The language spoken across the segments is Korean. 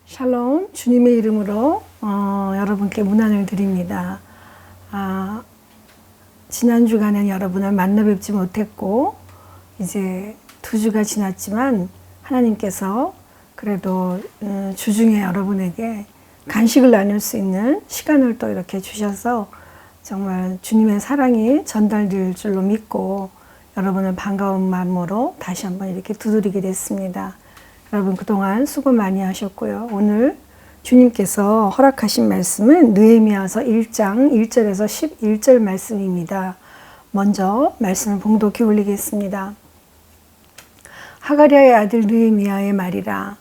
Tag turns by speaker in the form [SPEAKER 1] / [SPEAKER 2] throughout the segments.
[SPEAKER 1] 샬롬, 주님의 이름으로 여러분께 문안을 드립니다. 지난 주간엔 여러분을 만나 뵙지 못했고 이제 2주가 지났지만 하나님께서 그래도 주중에 여러분에게 간식을 나눌 수 있는 시간을 또 이렇게 주셔서 정말 주님의 사랑이 전달될 줄로 믿고 여러분을 반가운 마음으로 다시 한번 이렇게 두드리게 됐습니다. 여러분 그동안 수고 많이 하셨고요. 오늘 주님께서 허락하신 말씀은 느헤미야서 1장 1절에서 11절 말씀입니다. 먼저 말씀을 봉독해 올리겠습니다. 하가랴의 아들 느헤미야의 말이라.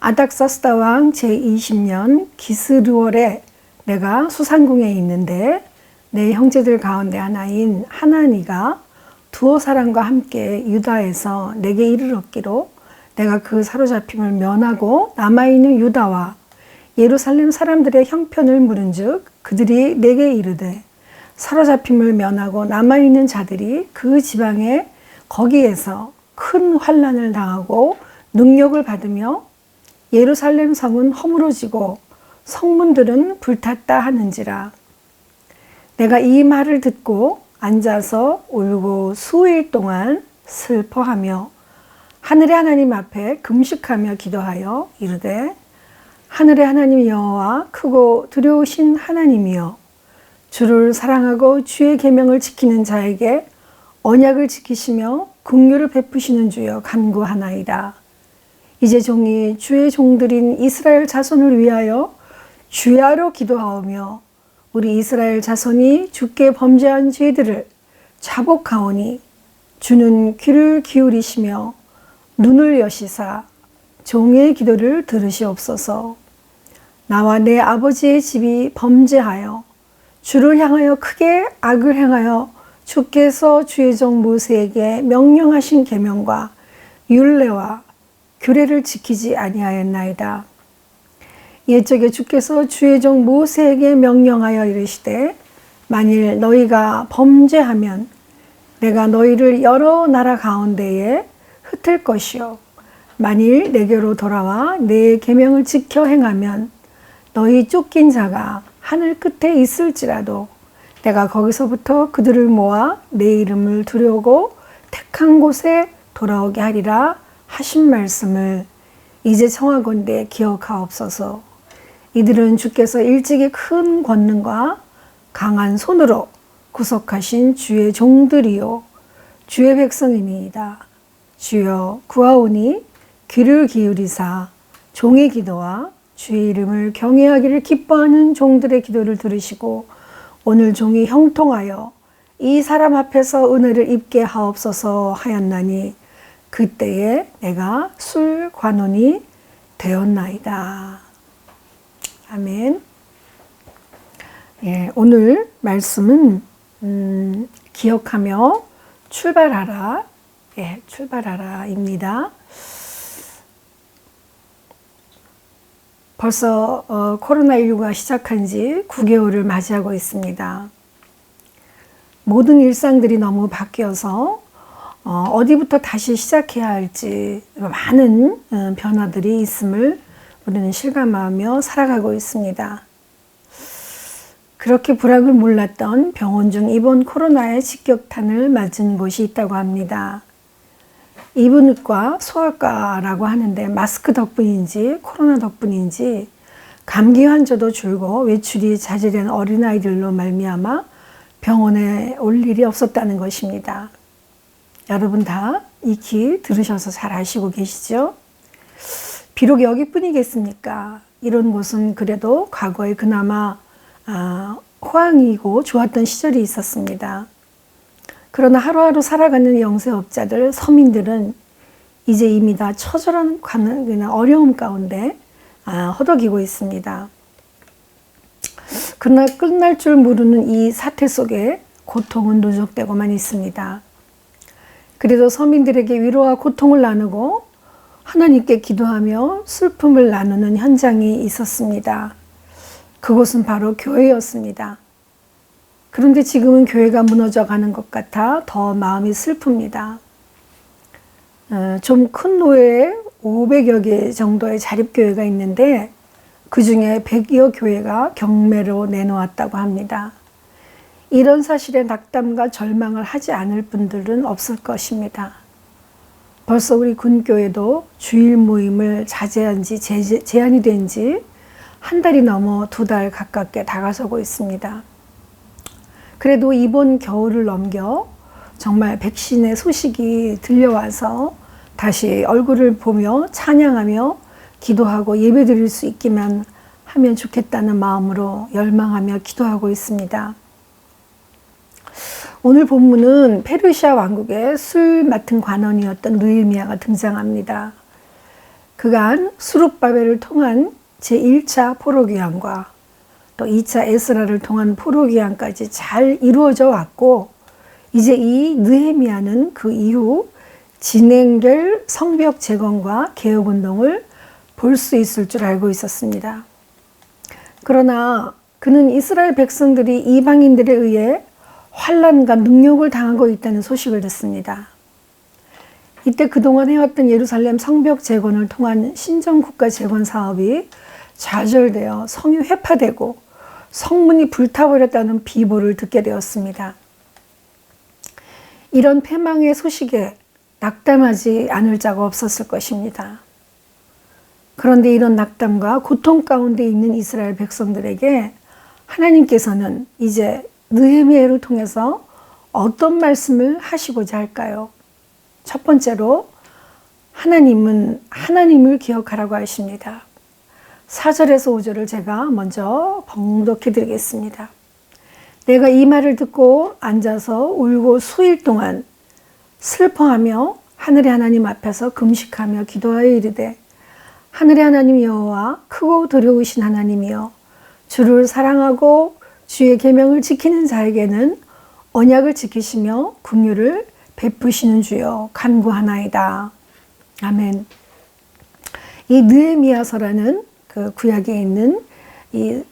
[SPEAKER 1] 아닥사스다 왕 제20년 기스르월에 내가 수산궁에 있는데 내 형제들 가운데 하나인 하나니가 두어 사람과 함께 유다에서 내게 이르렀기로 내가 그 사로잡힘을 면하고 남아있는 유다와 예루살렘 사람들의 형편을 물은즉 그들이 내게 이르되 사로잡힘을 면하고 남아있는 자들이 그 지방에 거기에서 큰 환난을 당하고 능력을 받으며 예루살렘 성은 허물어지고 성문들은 불탔다 하는지라. 내가 이 말을 듣고 앉아서 울고 수일 동안 슬퍼하며 하늘의 하나님 앞에 금식하며 기도하여 이르되 하늘의 하나님 여호와 크고 두려우신 하나님이여 주를 사랑하고 주의 계명을 지키는 자에게 언약을 지키시며 긍휼을 베푸시는 주여 간구하나이다. 이제 종이 주의 종들인 이스라엘 자손을 위하여 주야로 기도하오며 우리 이스라엘 자손이 주께 범죄한 죄들을 자복하오니 주는 귀를 기울이시며 눈을 여시사 종의 기도를 들으시옵소서. 나와 내 아버지의 집이 범죄하여 주를 향하여 크게 악을 행하여 주께서 주의 종 모세에게 명령하신 계명과 율례와 규례를 지키지 아니하였나이다. 옛적에 주께서 주의 종 모세에게 명령하여 이르시되 만일 너희가 범죄하면 내가 너희를 여러 나라 가운데에 흩을 것이요 만일 내게로 돌아와 내 계명을 지켜 행하면 너희 쫓긴 자가 하늘 끝에 있을지라도 내가 거기서부터 그들을 모아 내 이름을 두려고 택한 곳에 돌아오게 하리라 하신 말씀을 이제 청하건대 기억하옵소서. 이들은 주께서 일찍이 큰 권능과 강한 손으로 구속하신 주의 종들이요 주의 백성이니이다. 주여 구하오니 귀를 기울이사 종의 기도와 주의 이름을 경외하기를 기뻐하는 종들의 기도를 들으시고 오늘 종이 형통하여 이 사람 앞에서 은혜를 입게 하옵소서 하였나니 그때에 내가 술 관원이 되었나이다. 아멘. 예, 오늘 말씀은 기억하며 출발하라. 예, 출발하라입니다. 벌써 코로나19가 시작한 지 9개월을 맞이하고 있습니다. 모든 일상들이 너무 바뀌어서 어디부터 다시 시작해야 할지 많은 변화들이 있음을 우리는 실감하며 살아가고 있습니다. 그렇게 불황을 몰랐던 병원 중 입원 코로나의 직격탄을 맞은 곳이 있다고 합니다. 이비인후과 소아과라고 하는데 마스크 덕분인지 코로나 덕분인지 감기 환자도 줄고 외출이 자제된 어린아이들로 말미암아 병원에 올 일이 없었다는 것입니다. 여러분 다 익히 들으셔서 잘 아시고 계시죠? 비록 여기뿐이겠습니까? 이런 곳은 그래도 과거에 그나마 호황이고 좋았던 시절이 있었습니다. 그러나 하루하루 살아가는 영세업자들, 서민들은 이제 이미 다 처절한 어려움 가운데 허덕이고 있습니다. 그러나 끝날 줄 모르는 이 사태 속에 고통은 누적되고만 있습니다. 그래도 서민들에게 위로와 고통을 나누고 하나님께 기도하며 슬픔을 나누는 현장이 있었습니다. 그곳은 바로 교회였습니다. 그런데 지금은 교회가 무너져 가는 것 같아 더 마음이 슬픕니다. 좀 큰 노예에 500여 개 정도의 자립교회가 있는데 그 중에 100여 교회가 경매로 내놓았다고 합니다. 이런 사실에 낙담과 절망을 하지 않을 분들은 없을 것입니다. 벌써 우리 군교회도 주일 모임을 자제한 지 제한이 된 지 한 달이 넘어 2달 가깝게 다가서고 있습니다. 그래도 이번 겨울을 넘겨 정말 백신의 소식이 들려와서 다시 얼굴을 보며 찬양하며 기도하고 예배드릴 수 있기만 하면 좋겠다는 마음으로 열망하며 기도하고 있습니다. 오늘 본문은 페르시아 왕국의 술 맡은 관원이었던 느헤미야가 등장합니다. 그간 수룹바벨을 통한 제1차 포로기환과 또 2차 에스라를 통한 포로기환까지 잘 이루어져 왔고, 이제 이 느헤미야는 그 이후 진행될 성벽 재건과 개혁운동을 볼 수 있을 줄 알고 있었습니다. 그러나 그는 이스라엘 백성들이 이방인들에 의해 환난과 능욕을 당하고 있다는 소식을 듣습니다. 이때 그동안 해왔던 예루살렘 성벽 재건을 통한 신정국가 재건 사업이 좌절되어 성이 회파되고 성문이 불타버렸다는 비보를 듣게 되었습니다. 이런 패망의 소식에 낙담하지 않을 자가 없었을 것입니다. 그런데 이런 낙담과 고통 가운데 있는 이스라엘 백성들에게 하나님께서는 이제 느헤미야를 통해서 어떤 말씀을 하시고자 할까요? 첫 번째로 하나님은 하나님을 기억하라고 하십니다. 4절에서 5절을 제가 먼저 봉독해 드리겠습니다. 내가 이 말을 듣고 앉아서 울고 수일 동안 슬퍼하며 하늘의 하나님 앞에서 금식하며 기도하여 이르되, 하늘의 하나님 여호와 크고 두려우신 하나님이여, 주를 사랑하고 주의 계명을 지키는 자에게는 언약을 지키시며 긍휼을 베푸시는 주여 간구하나이다. 아멘. 이 느헤미야서라는 그 구약에 있는 이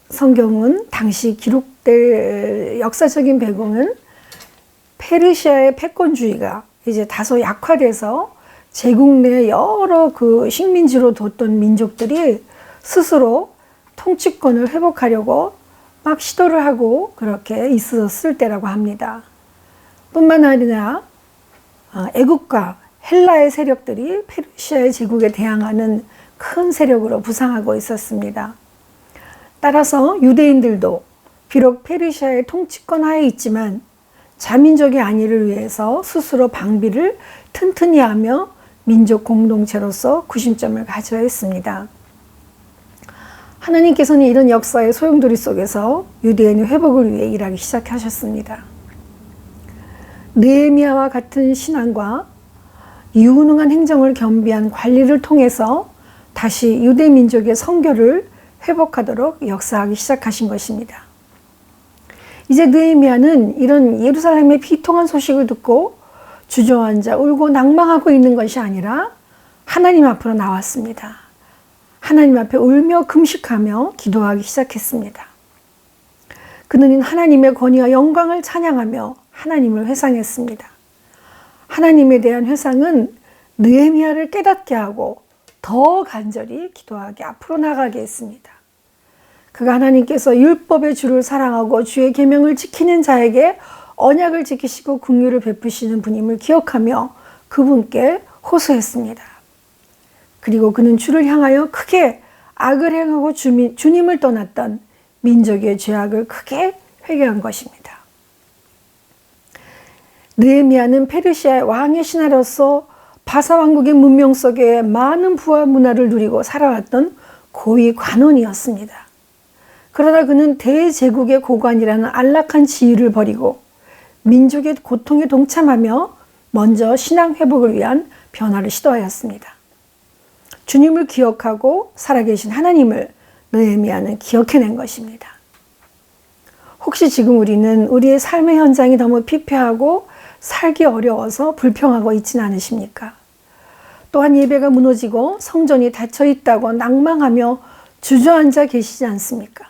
[SPEAKER 1] 성경은 당시 기록될 역사적인 배경은 페르시아의 패권주의가 이제 다소 약화돼서 제국 내 여러 그 식민지로 뒀던 민족들이 스스로 통치권을 회복하려고 막 시도를 하고 그렇게 있었을 때라고 합니다. 뿐만 아니라 애국과 헬라의 세력들이 페르시아의 제국에 대항하는 큰 세력으로 부상하고 있었습니다. 따라서 유대인들도 비록 페르시아의 통치권 하에 있지만 자민족의 안위를 위해서 스스로 방비를 튼튼히 하며 민족 공동체로서 구심점을 가져야 했습니다. 하나님께서는 이런 역사의 소용돌이 속에서 유대인의 회복을 위해 일하기 시작하셨습니다. 느헤미야와 같은 신앙과 유능한 행정을 겸비한 관리를 통해서 다시 유대 민족의 성교를 회복하도록 역사하기 시작하신 것입니다. 이제 느헤미야는 이런 예루살렘의 비통한 소식을 듣고 주저앉아 울고 낭망하고 있는 것이 아니라 하나님 앞으로 나왔습니다. 하나님 앞에 울며 금식하며 기도하기 시작했습니다. 그는 하나님의 권위와 영광을 찬양하며 하나님을 회상했습니다. 하나님에 대한 회상은 느헤미야를 깨닫게 하고 더 간절히 기도하게 앞으로 나가게 했습니다. 그가 하나님께서 율법의 주를 사랑하고 주의 계명을 지키는 자에게 언약을 지키시고 긍휼을 베푸시는 분임을 기억하며 그분께 호소했습니다. 그리고 그는 주를 향하여 크게 악을 행하고 주님을 떠났던 민족의 죄악을 크게 회개한 것입니다. 느헤미야는 페르시아의 왕의 신하로서 바사 왕국의 문명 속에 많은 부와 문화를 누리고 살아왔던 고위 관원이었습니다. 그러나 그는 대제국의 고관이라는 안락한 지위를 버리고 민족의 고통에 동참하며 먼저 신앙 회복을 위한 변화를 시도하였습니다. 주님을 기억하고 살아계신 하나님을 느헤미야는 기억해낸 것입니다. 혹시 지금 우리는 우리의 삶의 현장이 너무 피폐하고 살기 어려워서 불평하고 있지는 않으십니까? 또한 예배가 무너지고 성전이 닫혀 있다고 낭망하며 주저앉아 계시지 않습니까?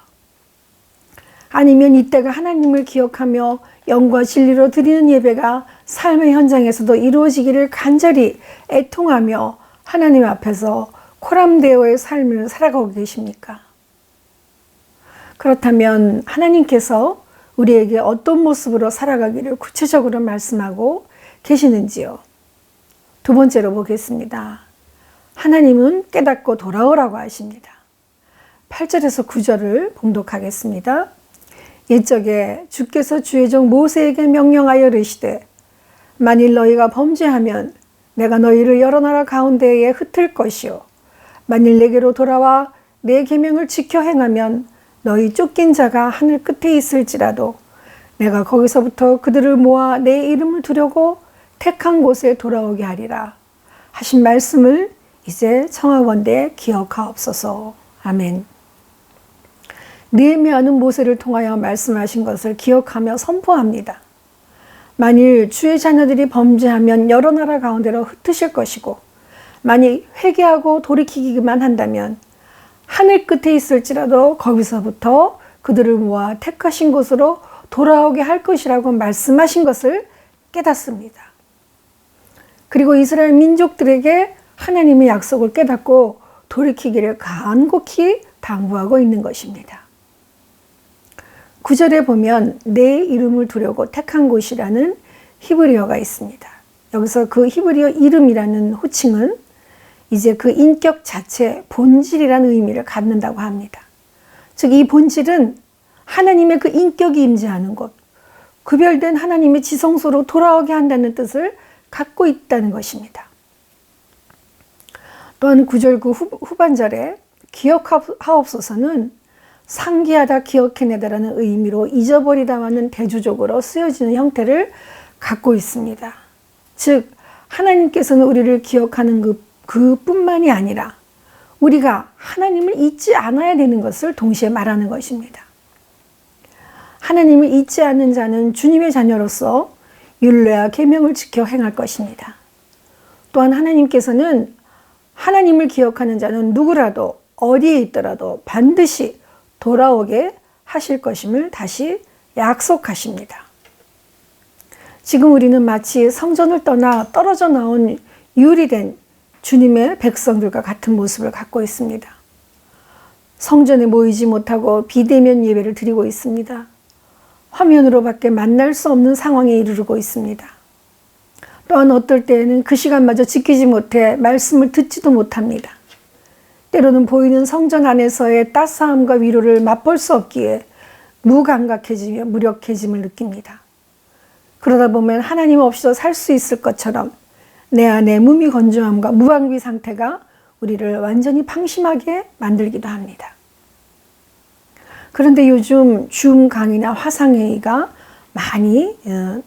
[SPEAKER 1] 아니면 이때가 하나님을 기억하며 영과 진리로 드리는 예배가 삶의 현장에서도 이루어지기를 간절히 애통하며 하나님 앞에서 코람데오의 삶을 살아가고 계십니까? 그렇다면 하나님께서 우리에게 어떤 모습으로 살아가기를 구체적으로 말씀하고 계시는지요? 두 번째로 보겠습니다. 하나님은 깨닫고 돌아오라고 하십니다. 8절에서 9절을 봉독하겠습니다. 옛적에 주께서 주의 종 모세에게 명령하여 이르시되 만일 너희가 범죄하면 내가 너희를 여러 나라 가운데에 흩을 것이요 만일 내게로 돌아와 내 계명을 지켜 행하면 너희 쫓긴 자가 하늘 끝에 있을지라도 내가 거기서부터 그들을 모아 내 이름을 두려고 택한 곳에 돌아오게 하리라 하신 말씀을 이제 청하건대 기억하옵소서. 아멘. 느헤미야는 모세를 통하여 말씀하신 것을 기억하며 선포합니다. 만일 주의 자녀들이 범죄하면 여러 나라 가운데로 흩으실 것이고 만일 회개하고 돌이키기만 한다면 하늘 끝에 있을지라도 거기서부터 그들을 모아 택하신 곳으로 돌아오게 할 것이라고 말씀하신 것을 깨닫습니다. 그리고 이스라엘 민족들에게 하나님의 약속을 깨닫고 돌이키기를 간곡히 당부하고 있는 것입니다. 9절에 보면 내 이름을 두려고 택한 곳이라는 히브리어가 있습니다. 여기서 그 히브리어 이름이라는 호칭은 이제 그 인격 자체, 본질이라는 의미를 갖는다고 합니다. 즉 이 본질은 하나님의 그 인격이 임재하는 곳, 구별된 하나님의 지성소로 돌아오게 한다는 뜻을 갖고 있다는 것입니다. 또한 9절 그 후반절에 기억하옵소서는 상기하다 기억해내다라는 의미로 잊어버리다와는 대조적으로 쓰여지는 형태를 갖고 있습니다. 즉 하나님께서는 우리를 기억하는 그뿐만이 아니라 우리가 하나님을 잊지 않아야 되는 것을 동시에 말하는 것입니다. 하나님을 잊지 않는 자는 주님의 자녀로서 율례와 계명을 지켜 행할 것입니다. 또한 하나님께서는 하나님을 기억하는 자는 누구라도 어디에 있더라도 반드시 돌아오게 하실 것임을 다시 약속하십니다. 지금 우리는 마치 성전을 떠나 떨어져 나온 유리된 주님의 백성들과 같은 모습을 갖고 있습니다. 성전에 모이지 못하고 비대면 예배를 드리고 있습니다. 화면으로밖에 만날 수 없는 상황에 이르르고 있습니다. 또한 어떨 때에는 그 시간마저 지키지 못해 말씀을 듣지도 못합니다. 때로는 보이는 성전 안에서의 따스함과 위로를 맛볼 수 없기에 무감각해지며 무력해짐을 느낍니다. 그러다 보면 하나님 없이도 살 수 있을 것처럼 내 안에 무미건조함과 무방비 상태가 우리를 완전히 방심하게 만들기도 합니다. 그런데 요즘 줌 강의나 화상회의가 많이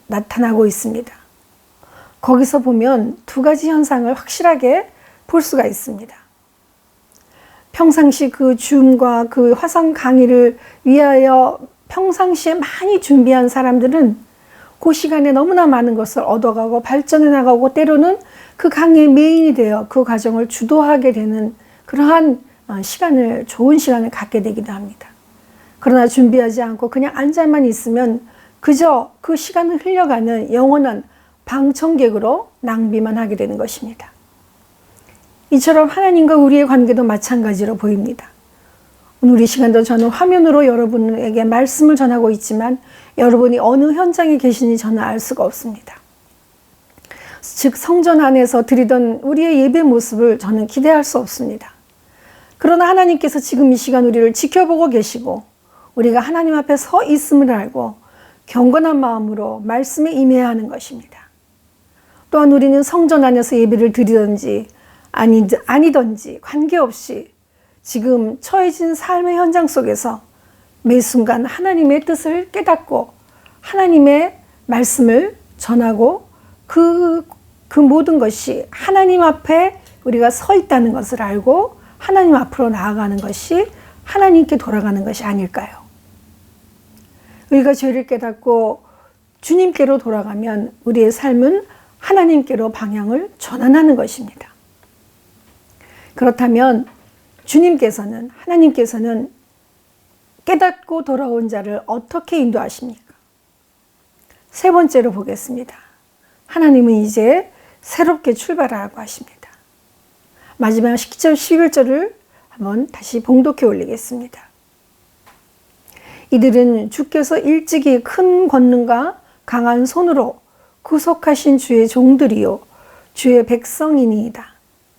[SPEAKER 1] 나타나고 있습니다. 거기서 보면 두 가지 현상을 확실하게 볼 수가 있습니다. 평상시 그 줌과 그 화상 강의를 위하여 평상시에 많이 준비한 사람들은 그 시간에 너무나 많은 것을 얻어가고 발전해 나가고 때로는 그 강의의 메인이 되어 그 과정을 주도하게 되는 그러한 시간을, 좋은 시간을 갖게 되기도 합니다. 그러나 준비하지 않고 그냥 앉아만 있으면 그저 그 시간을 흘려가는 영원한 방청객으로 낭비만 하게 되는 것입니다. 이처럼 하나님과 우리의 관계도 마찬가지로 보입니다. 오늘 이 시간도 저는 화면으로 여러분에게 말씀을 전하고 있지만 여러분이 어느 현장에 계시는지 저는 알 수가 없습니다. 즉 성전 안에서 드리던 우리의 예배 모습을 저는 기대할 수 없습니다. 그러나 하나님께서 지금 이 시간 우리를 지켜보고 계시고 우리가 하나님 앞에 서 있음을 알고 경건한 마음으로 말씀에 임해야 하는 것입니다. 또한 우리는 성전 안에서 예배를 드리든지 아니든지 관계없이 지금 처해진 삶의 현장 속에서 매 순간 하나님의 뜻을 깨닫고 하나님의 말씀을 전하고 그 모든 것이 하나님 앞에 우리가 서 있다는 것을 알고 하나님 앞으로 나아가는 것이 하나님께 돌아가는 것이 아닐까요? 우리가 죄를 깨닫고 주님께로 돌아가면 우리의 삶은 하나님께로 방향을 전환하는 것입니다. 그렇다면 하나님께서는 깨닫고 돌아온 자를 어떻게 인도하십니까? 세 번째로 보겠습니다. 하나님은 이제 새롭게 출발하라고 하십니다. 마지막 10절, 11절을 한번 다시 봉독해 올리겠습니다. 이들은 주께서 일찍이 큰 권능과 강한 손으로 구속하신 주의 종들이요 주의 백성이니이다.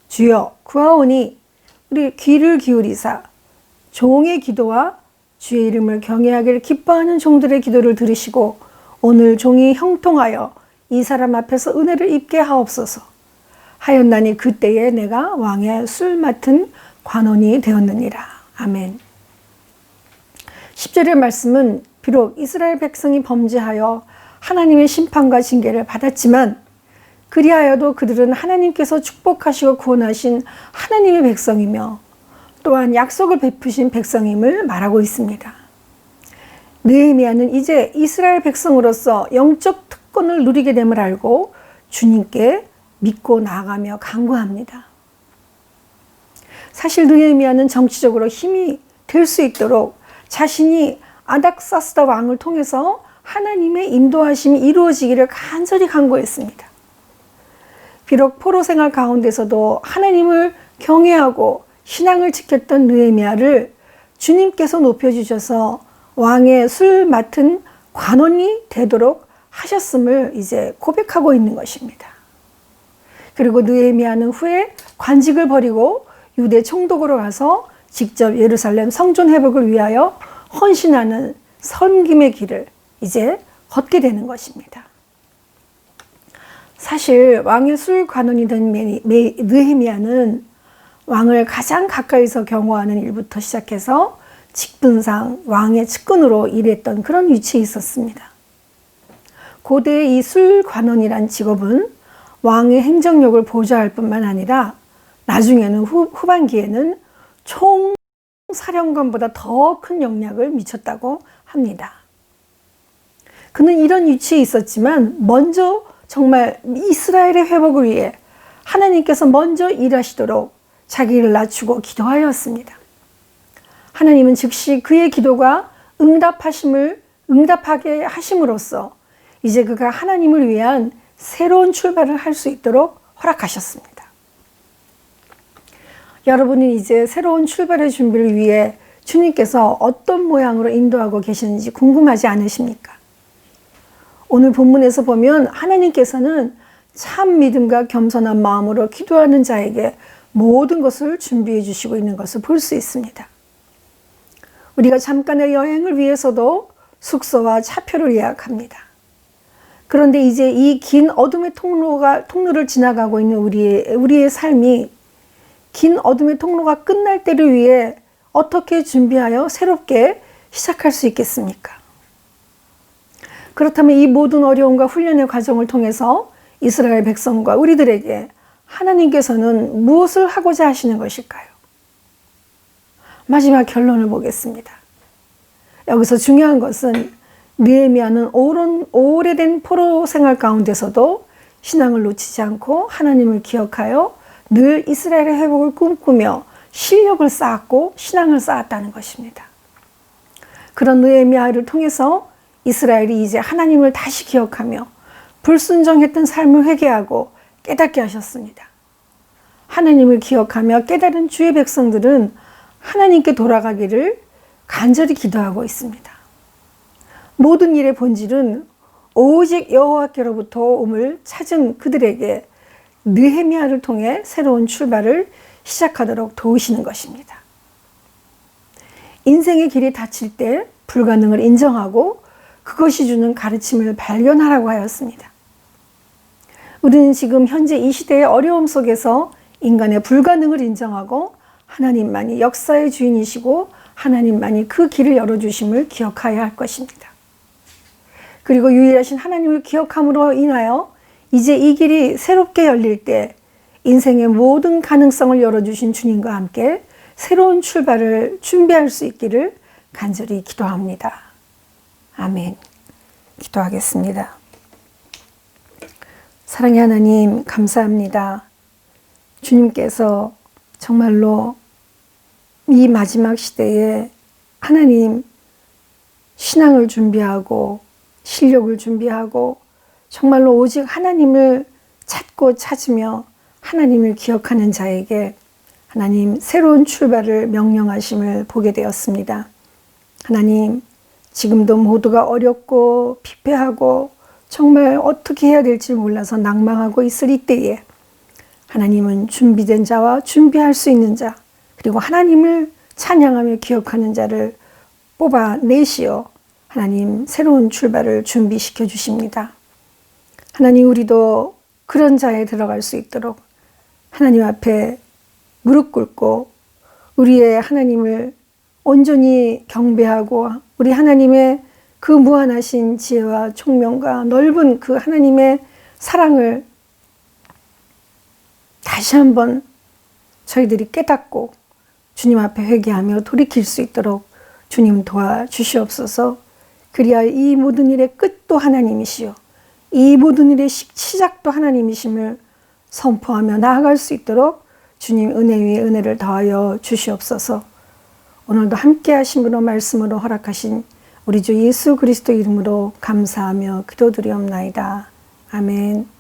[SPEAKER 1] 주여 구하오니 우리 귀를 기울이사 종의 기도와 주의 이름을 경외하기를 기뻐하는 종들의 기도를 들으시고 오늘 종이 형통하여 이 사람 앞에서 은혜를 입게 하옵소서. 하였나니 그때에 내가 왕의 술 맡은 관원이 되었느니라. 아멘. 10절의 말씀은 비록 이스라엘 백성이 범죄하여 하나님의 심판과 징계를 받았지만 그리하여도 그들은 하나님께서 축복하시고 구원하신 하나님의 백성이며 또한 약속을 베푸신 백성임을 말하고 있습니다. 느헤미야는 이제 이스라엘 백성으로서 영적 특권을 누리게 됨을 알고 주님께 믿고 나아가며 간구합니다. 사실 느헤미야는 정치적으로 힘이 될 수 있도록 자신이 아닥사스다 왕을 통해서 하나님의 인도하심이 이루어지기를 간절히 간구했습니다. 비록 포로 생활 가운데서도 하나님을 경외하고 신앙을 지켰던 느헤미야를 주님께서 높여주셔서 왕의 술 맡은 관원이 되도록 하셨음을 이제 고백하고 있는 것입니다. 그리고 느헤미야는 후에 관직을 버리고 유대 총독으로 가서 직접 예루살렘 성전 회복을 위하여 헌신하는 섬김의 길을 이제 걷게 되는 것입니다. 사실 왕의 술 관원이 된 느헤미야는 왕을 가장 가까이서 경호하는 일부터 시작해서 직분상 왕의 측근으로 일했던 그런 위치에 있었습니다. 고대의 이 술 관원이란 직업은 왕의 행정력을 보좌할 뿐만 아니라 나중에는 후반기에는 총사령관보다 더 큰 영향을 미쳤다고 합니다. 그는 이런 위치에 있었지만 먼저 정말 이스라엘의 회복을 위해 하나님께서 먼저 일하시도록 자기를 낮추고 기도하였습니다. 하나님은 즉시 그의 기도가 응답하게 하심으로써 이제 그가 하나님을 위한 새로운 출발을 할 수 있도록 허락하셨습니다. 여러분은 이제 새로운 출발의 준비를 위해 주님께서 어떤 모양으로 인도하고 계시는지 궁금하지 않으십니까? 오늘 본문에서 보면 하나님께서는 참 믿음과 겸손한 마음으로 기도하는 자에게 모든 것을 준비해 주시고 있는 것을 볼 수 있습니다. 우리가 잠깐의 여행을 위해서도 숙소와 차표를 예약합니다. 그런데 이제 이 긴 어둠의 통로를 지나가고 있는 우리의 삶이 긴 어둠의 통로가 끝날 때를 위해 어떻게 준비하여 새롭게 시작할 수 있겠습니까? 그렇다면 이 모든 어려움과 훈련의 과정을 통해서 이스라엘 백성과 우리들에게 하나님께서는 무엇을 하고자 하시는 것일까요? 마지막 결론을 보겠습니다. 여기서 중요한 것은 느헤미야는 오래된 포로 생활 가운데서도 신앙을 놓치지 않고 하나님을 기억하여 늘 이스라엘의 회복을 꿈꾸며 실력을 쌓았고 신앙을 쌓았다는 것입니다. 그런 느헤미야를 통해서 이스라엘이 이제 하나님을 다시 기억하며 불순종했던 삶을 회개하고 깨닫게 하셨습니다. 하나님을 기억하며 깨달은 주의 백성들은 하나님께 돌아가기를 간절히 기도하고 있습니다. 모든 일의 본질은 오직 여호와께로부터 옴을 찾은 그들에게 느헤미야를 통해 새로운 출발을 시작하도록 도우시는 것입니다. 인생의 길이 닫힐 때 불가능을 인정하고 그것이 주는 가르침을 발견하라고 하였습니다. 우리는 지금 현재 이 시대의 어려움 속에서 인간의 불가능을 인정하고 하나님만이 역사의 주인이시고 하나님만이 그 길을 열어주심을 기억해야 할 것입니다. 그리고 유일하신 하나님을 기억함으로 인하여 이제 이 길이 새롭게 열릴 때 인생의 모든 가능성을 열어주신 주님과 함께 새로운 출발을 준비할 수 있기를 간절히 기도합니다. 아멘. 기도하겠습니다. 사랑의 하나님, 감사합니다. 주님께서 정말로 이 마지막 시대에 하나님 신앙을 준비하고 실력을 준비하고 정말로 오직 하나님을 찾고 찾으며 하나님을 기억하는 자에게 하나님 새로운 출발을 명령하심을 보게 되었습니다. 하나님, 지금도 모두가 어렵고 피폐하고 정말 어떻게 해야 될지 몰라서 낭망하고 있을 이때에 하나님은 준비된 자와 준비할 수 있는 자, 그리고 하나님을 찬양하며 기억하는 자를 뽑아내시어 하나님 새로운 출발을 준비시켜 주십니다. 하나님, 우리도 그런 자에 들어갈 수 있도록 하나님 앞에 무릎 꿇고 우리의 하나님을 온전히 경배하고 우리 하나님의 그 무한하신 지혜와 총명과 넓은 그 하나님의 사랑을 다시 한번 저희들이 깨닫고 주님 앞에 회개하며 돌이킬 수 있도록 주님 도와주시옵소서. 그리하여 이 모든 일의 끝도 하나님이시요 이 모든 일의 시작도 하나님이심을 선포하며 나아갈 수 있도록 주님 은혜 위에 은혜를 더하여 주시옵소서. 오늘도 함께 하심으로 말씀으로 허락하신 우리 주 예수 그리스도 이름으로 감사하며 기도드리옵나이다. 아멘.